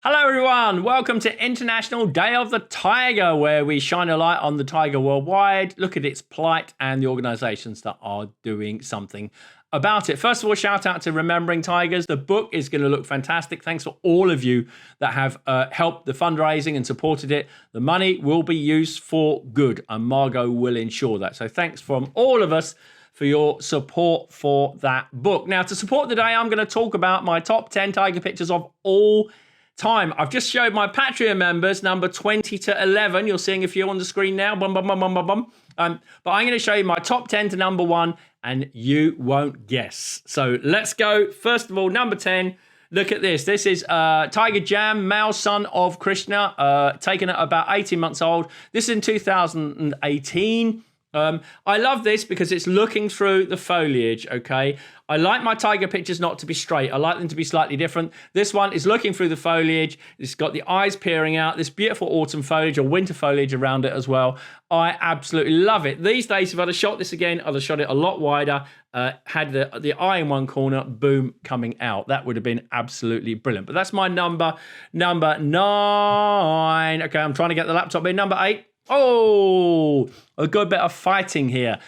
Hello everyone, welcome to International Day of the Tiger, where we shine a light on the tiger worldwide, look at its plight and the organisations that are doing something about it. First of all, shout out to Remembering Tigers. The book is going to look fantastic. Thanks for all of you that have helped the fundraising and supported it. The money will be used for good and Margot will ensure that. So thanks from all of us for your support for that book. Now, to support the day, I'm going to talk about my top 10 tiger pictures of all time. I've just showed my Patreon members number 20 to 11. You're seeing a few on the screen now. But I'm going to show you my top 10 to number 1 and you won't guess. So let's go. First of all, number 10. Look at this. This is Tiger Jam, male son of Krishna, taken at about 18 months old. This is in 2018. I love this because it's looking through the foliage, okay? I like my tiger pictures not to be straight. I like them to be slightly different. This one is looking through the foliage. It's got the eyes peering out, this beautiful autumn foliage or winter foliage around it as well. I absolutely love it. These days, if I'd have shot this again, I'd have shot it a lot wider, had the eye in one corner, boom, coming out. That would have been absolutely brilliant. But that's my number 9. Okay, I'm trying to get the laptop in. Number 8. Oh, a good bit of fighting here.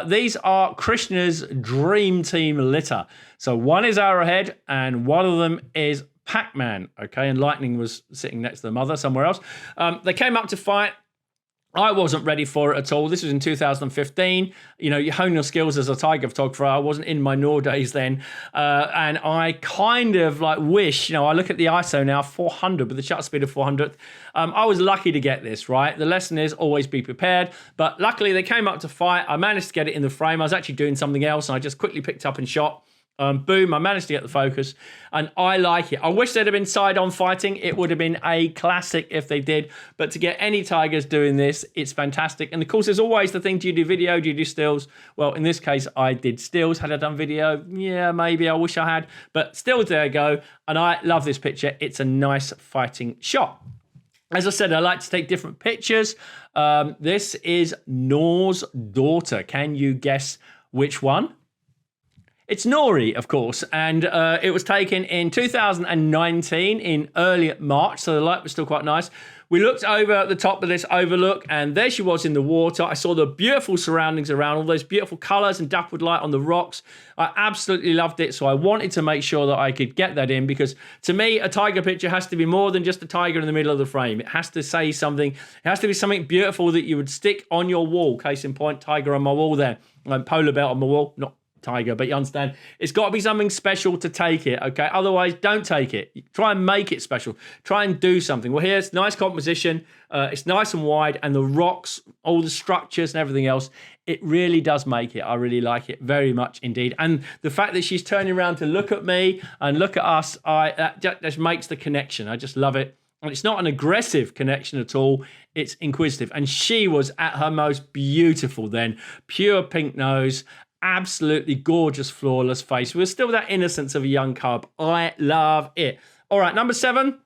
These are Krishna's dream team litter. So one is Arrowhead and one of them is Pac-Man. Okay, and Lightning was sitting next to the mother somewhere else. They came up to fight. I wasn't ready for it at all. This was in 2015. You know, you hone your skills as a tiger photographer. I wasn't in my NOR days then. And I kind of like wish, you know, I look at the ISO now, 400 with the shutter speed of 400th. I was lucky to get this, right? The lesson is always be prepared. But luckily they came up to fight. I managed to get it in the frame. I was actually doing something else and I just quickly picked up and shot. Boom, I managed to get the focus and I like it. I wish there'd have been side-on fighting. It would have been a classic if they did. But to get any tigers doing this, it's fantastic. And of course, there's always the thing, do you do video? Do you do stills? Well, in this case, I did stills. Had I done video? Yeah, maybe. I wish I had. But stills, there you go. And I love this picture. It's a nice fighting shot. As I said, I like to take different pictures. This is Nor's daughter. Can you guess which one? It's Nori, of course, and it was taken in 2019 in early March, so the light was still quite nice. We looked over at the top of this overlook, and there she was in the water. I saw the beautiful surroundings around, all those beautiful colours and dappled light on the rocks. I absolutely loved it, so I wanted to make sure that I could get that in, because to me, a tiger picture has to be more than just a tiger in the middle of the frame. It has to say something. It has to be something beautiful that you would stick on your wall. Case in point, tiger on my wall there. Polar bear on my wall, not tiger, but you understand, it's got to be something special to take it, okay? Otherwise, don't take it. Try and make it special. Try and do something. Well, here's nice composition. It's nice and wide, and the rocks, all the structures and everything else, it really does make it. I really like it very much indeed. And the fact that she's turning around to look at me and look at us, that just makes the connection. I just love it. And it's not an aggressive connection at all. It's inquisitive. And she was at her most beautiful then. Pure pink nose. Absolutely gorgeous, flawless face with still that innocence of a young cub. I love it. All right, number 7.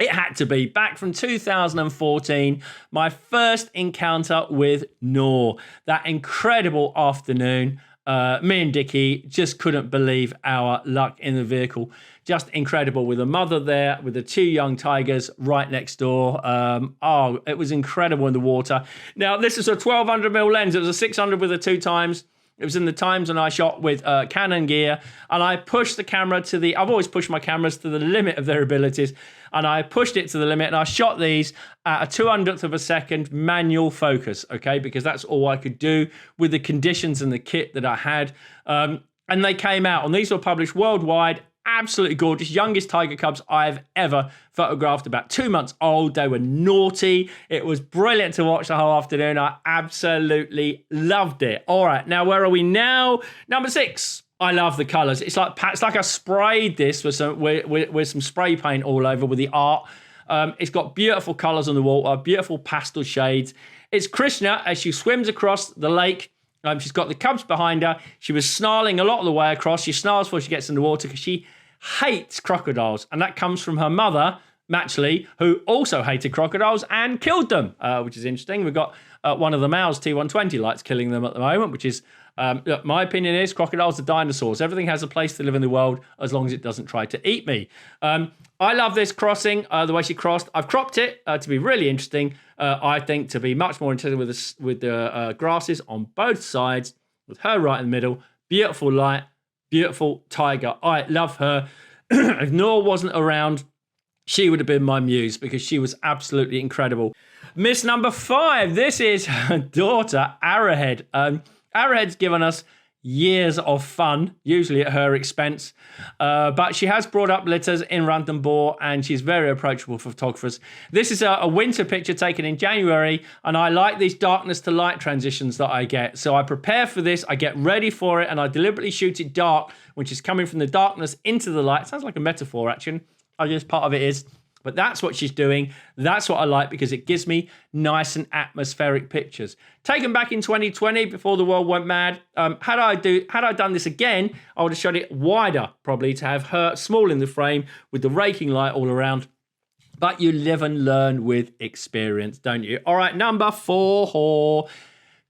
It had to be back from 2014, my first encounter with NOR. That incredible afternoon. Me and Dickie just couldn't believe our luck in the vehicle. Just incredible with a mother there, with the 2 young tigers right next door. It was incredible in the water. Now, this is a 1200mm lens. It was a 600 with a 2 times. It was in the times when I shot with Canon gear, and I pushed the camera to I've always pushed my cameras to the limit of their abilities, and I pushed it to the limit, and I shot these at a 200th of a second manual focus, okay, because that's all I could do with the conditions and the kit that I had. And they came out, and these were published worldwide. Absolutely gorgeous, youngest tiger cubs I've ever photographed, about 2 months old. They were naughty. It was brilliant to watch the whole afternoon. I absolutely loved it. All right, now where are we now? Number 6. I love the colours. It's like I sprayed this with some spray paint all over with the art. It's got beautiful colours on the water, beautiful pastel shades. It's Krishna as she swims across the lake. She's got the cubs behind her. She was snarling a lot of the way across. She snarls before she gets in the water because she hates crocodiles. And that comes from her mother, Matchley, who also hated crocodiles and killed them, which is interesting. We've got one of the males, T120 lights, killing them at the moment, which is Look, my opinion is crocodiles are dinosaurs. Everything has a place to live in the world as long as it doesn't try to eat me. I love this crossing, the way she crossed. I've cropped it to be really interesting. I think to be much more interesting with the grasses on both sides, with her right in the middle. Beautiful light, beautiful tiger. I love her. If Noor wasn't around, she would have been my muse because she was absolutely incredible. Miss number 5. This is her daughter, Arrowhead. Arrowhead's given us years of fun, usually at her expense. But she has brought up litters in Ranthambhore and she's very approachable for photographers. This is a winter picture taken in January, and I like these darkness to light transitions that I get. So I prepare for this, I get ready for it, and I deliberately shoot it dark when she's coming from the darkness into the light. Sounds like a metaphor, actually. I guess part of it is. But that's what she's doing. That's what I like because it gives me nice and atmospheric pictures. Taken back in 2020 before the world went mad. Had I done this again, I would have shot it wider, probably, to have her small in the frame with the raking light all around. But you live and learn with experience, don't you? All right, number 4.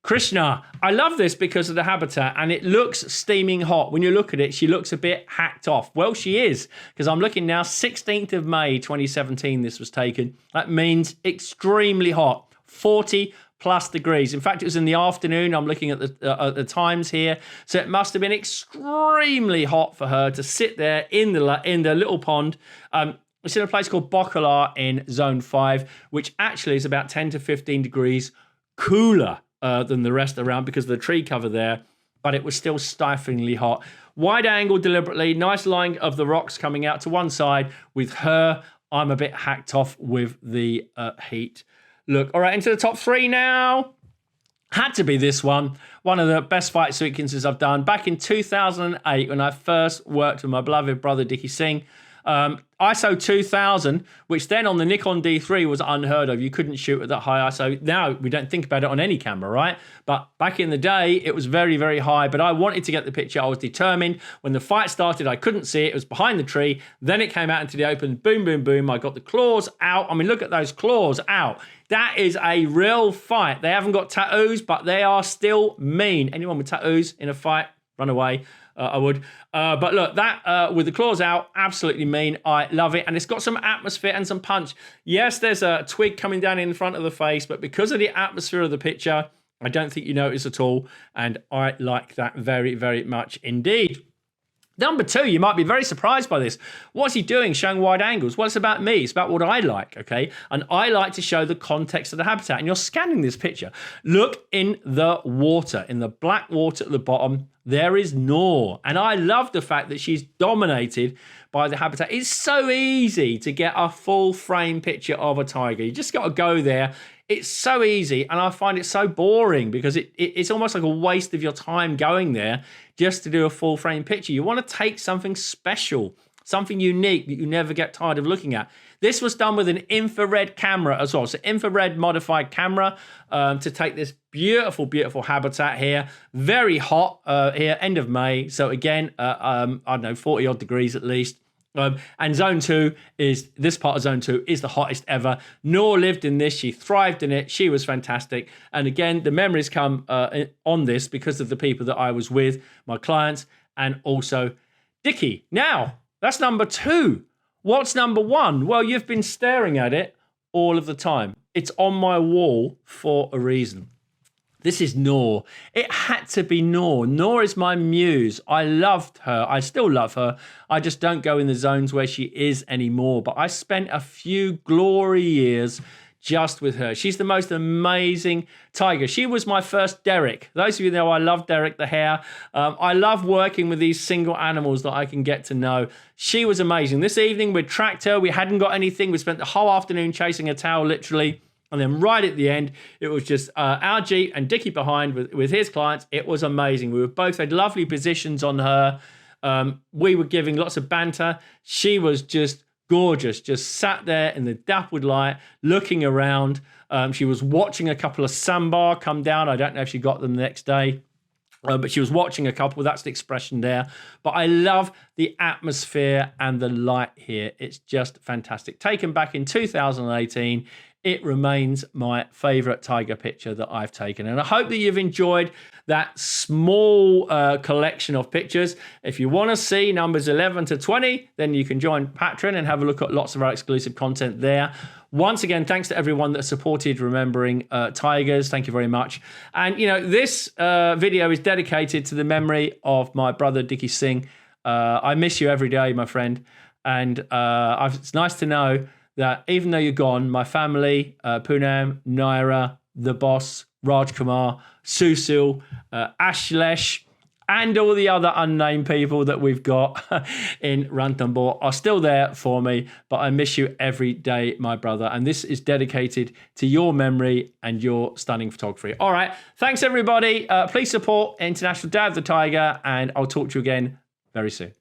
Krishna. I love this because of the habitat, and it looks steaming hot. When you look at it, she looks a bit hacked off. Well, she is, because I'm looking now, 16th of May, 2017, this was taken. That means extremely hot, 40 plus degrees. In fact, it was in the afternoon. I'm looking at the times here. So it must have been extremely hot for her to sit there in the little pond. It's in a place called Bokalar in Zone 5, which actually is about 10 to 15 degrees cooler than the rest around because of the tree cover there, but it was still stiflingly hot. Wide angle deliberately, nice line of the rocks coming out to one side. With her, I'm a bit hacked off with the heat. Look, all right, into the top 3 now. Had to be this one. One of the best fight sequences I've done. Back in 2008, when I first worked with my beloved brother, Dickie Singh, ISO 2000, which then on the Nikon D3 was unheard of. You couldn't shoot at that high ISO. Now we don't think about it on any camera, right? But back in the day, it was very, very high. But I wanted to get the picture. I was determined. When the fight started, I couldn't see it. It was behind the tree. Then it came out into the open. Boom, boom, boom. I got the claws out. I mean, look at those claws out. That is a real fight. They haven't got tattoos, but they are still mean. Anyone with tattoos in a fight, run away. I would. But look, that with the claws out, absolutely mean. I love it. And it's got some atmosphere and some punch. Yes, there's a twig coming down in front of the face, but because of the atmosphere of the picture, I don't think you notice at all. And I like that very, very much indeed. Number 2, you might be very surprised by this. What's he doing showing wide angles? Well, it's about me. It's about what I like, okay? And I like to show the context of the habitat. And you're scanning this picture. Look in the water, in the black water at the bottom. There is Noor. And I love the fact that she's dominated by the habitat. It's so easy to get a full frame picture of a tiger. You just got to go there. It's so easy, and I find it so boring because it's almost like a waste of your time going there just to do a full frame picture. You want to take something special, something unique that you never get tired of looking at. This was done with an infrared camera as well. So infrared modified camera to take this beautiful, beautiful habitat here. Very hot here, end of May. So again, I don't know, 40 odd degrees at least. And Zone 2 is, this part of Zone 2 is the hottest ever. Noor lived in this. She thrived in it. She was fantastic. And again, the memories come on this because of the people that I was with, my clients, and also Dickie. Now, that's number 2. What's number 1? Well, you've been staring at it all of the time. It's on my wall for a reason. This is Noor. It had to be Noor. Noor is my muse. I loved her. I still love her. I just don't go in the zones where she is anymore. But I spent a few glory years just with her. She's the most amazing tiger. She was my first Derek. Those of you know I love Derek the hare. I love working with these single animals that I can get to know. She was amazing. This evening we tracked her. We hadn't got anything. We spent the whole afternoon chasing a tail, literally. And then right at the end, it was just our Jeep and Dickie behind with his clients. It was amazing. We both had lovely positions on her. We were giving lots of banter. She was just gorgeous, just sat there in the dappled light, looking around. She was watching a couple of sambar come down. I don't know if she got them the next day. But she was watching a couple. That's the expression there. But I love the atmosphere and the light here. It's just fantastic. Taken back in 2018, it remains my favorite tiger picture that I've taken. And I hope that you've enjoyed that small collection of pictures. If you want to see numbers 11 to 20, then you can join Patreon and have a look at lots of our exclusive content there. Once again, thanks to everyone that supported Remembering Tigers. Thank you very much. And, this video is dedicated to the memory of my brother, Dickie Singh. I miss you every day, my friend. And it's nice to know that even though you're gone, my family, Poonam, Naira, the boss, Raj Kumar, Susil, Ashlesh, and all the other unnamed people that we've got in Ranthambhore are still there for me. But I miss you every day, my brother. And this is dedicated to your memory and your stunning photography. All right. Thanks, everybody. Please support International Day of the Tiger. And I'll talk to you again very soon.